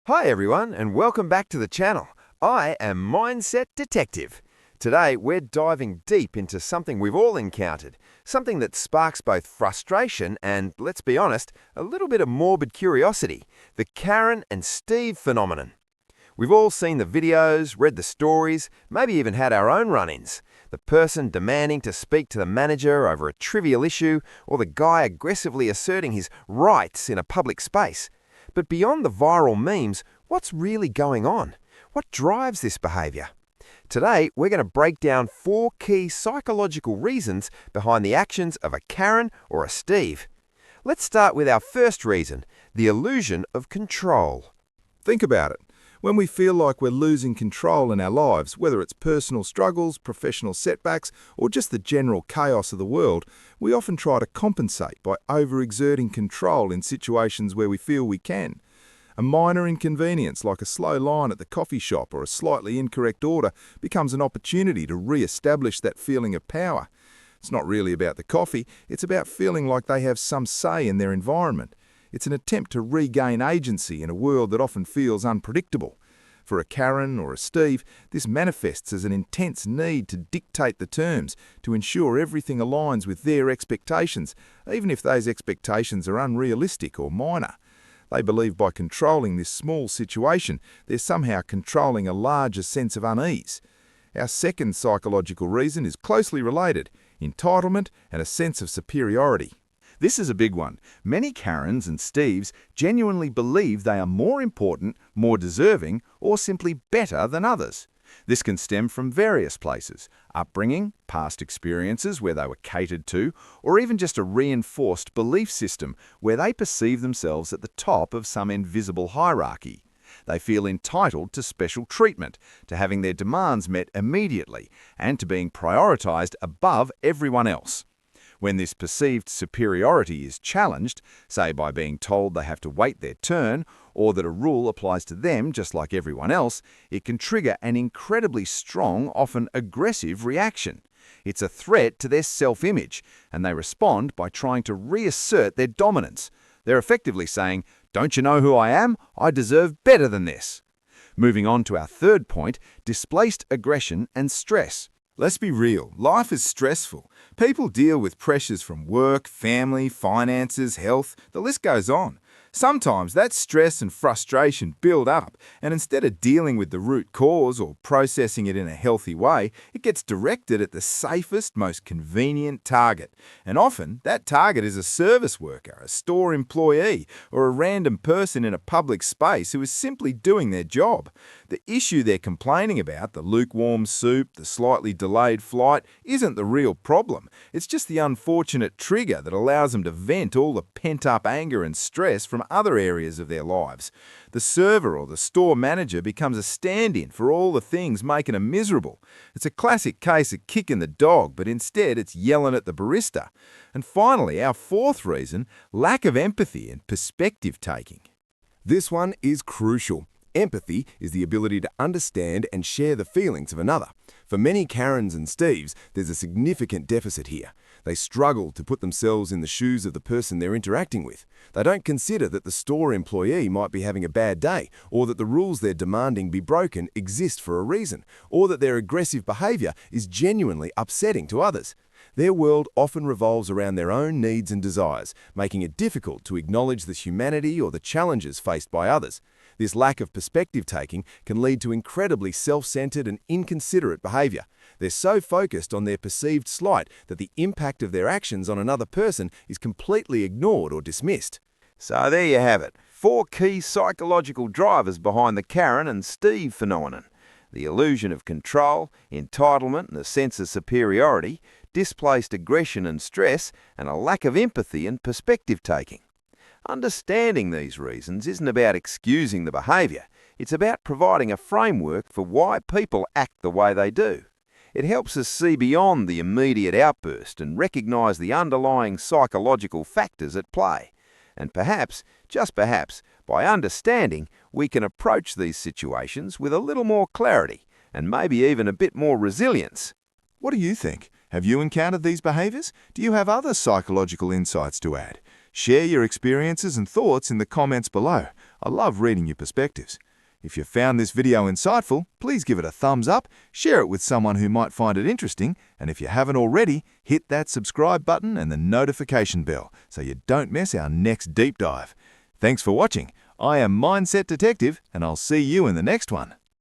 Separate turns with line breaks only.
Hi everyone, and welcome back to the channel. I am Mindset Detective. Today we're diving deep into something we've all encountered, something that sparks both frustration and, let's be honest, a little bit of morbid curiosity, the Karen and Steve phenomenon. We've all seen the videos, read the stories, maybe even had our own run-ins. The person demanding to speak to the manager over a trivial issue, or the guy aggressively asserting his rights in a public space. But beyond the viral memes, what's really going on? What drives this behavior? Today, we're going to break down 4 key psychological reasons behind the actions of a Karen or a Steve. Let's start with our first reason, the illusion of control.
Think about it. When we feel like we're losing control in our lives, whether it's personal struggles, professional setbacks, or just the general chaos of the world, we often try to compensate by overexerting control in situations where we feel we can. A minor inconvenience like a slow line at the coffee shop or a slightly incorrect order becomes an opportunity to re-establish that feeling of power. It's not really about the coffee, it's about feeling like they have some say in their environment. It's an attempt to regain agency in a world that often feels unpredictable. For a Karen or a Steve, this manifests as an intense need to dictate the terms, to ensure everything aligns with their expectations, even if those expectations are unrealistic or minor. They believe by controlling this small situation, they're somehow controlling a larger sense of unease. Our second psychological reason is closely related: entitlement and a sense of superiority.
This is a big one. Many Karens and Steves genuinely believe they are more important, more deserving, or simply better than others. This can stem from various places: upbringing, past experiences where they were catered to, or even just a reinforced belief system where they perceive themselves at the top of some invisible hierarchy. They feel entitled to special treatment, to having their demands met immediately, and to being prioritized above everyone else. When this perceived superiority is challenged, say by being told they have to wait their turn, or that a rule applies to them just like everyone else, it can trigger an incredibly strong, often aggressive reaction. It's a threat to their self-image, and they respond by trying to reassert their dominance. They're effectively saying, "Don't you know who I am? I deserve better than this." Moving on to our third point, displaced aggression and stress.
Let's be real, life is stressful. People deal with pressures from work, family, finances, health, the list goes on. Sometimes that stress and frustration build up, and instead of dealing with the root cause or processing it in a healthy way, it gets directed at the safest, most convenient target. And often, that target is a service worker, a store employee, or a random person in a public space who is simply doing their job. The issue they're complaining about, the lukewarm soup, the slightly delayed flight, isn't the real problem. It's just the unfortunate trigger that allows them to vent all the pent-up anger and stress from other areas of their lives. The server or the store manager becomes a stand-in for all the things making them miserable. It's a classic case of kicking the dog, but instead it's yelling at the barista. And finally, our fourth reason, lack of empathy and perspective taking.
This one is crucial. Empathy is the ability to understand and share the feelings of another. For many Karens and Steves, there's a significant deficit here. They struggle to put themselves in the shoes of the person they're interacting with. They don't consider that the store employee might be having a bad day, or that the rules they're demanding be broken exist for a reason, or that their aggressive behavior is genuinely upsetting to others. Their world often revolves around their own needs and desires, making it difficult to acknowledge the humanity or the challenges faced by others. This lack of perspective taking can lead to incredibly self-centered and inconsiderate behavior. They're so focused on their perceived slight that the impact of their actions on another person is completely ignored or dismissed.
So there you have it, 4 key psychological drivers behind the Karen and Steve phenomenon: the illusion of control, entitlement and a sense of superiority, displaced aggression and stress, and a lack of empathy and perspective taking. Understanding these reasons isn't about excusing the behaviour, it's about providing a framework for why people act the way they do. It helps us see beyond the immediate outburst and recognise the underlying psychological factors at play. And perhaps, just perhaps, by understanding, we can approach these situations with a little more clarity and maybe even a bit more resilience.
What do you think? Have you encountered these behaviors? Do you have other psychological insights to add? Share your experiences and thoughts in the comments below.
I love reading your perspectives. If you found this video insightful, please give it a thumbs up, share it with someone who might find it interesting, and if you haven't already, hit that subscribe button and the notification bell so you don't miss our next deep dive. Thanks for watching. I am Mindset Detective, and I'll see you in the next one.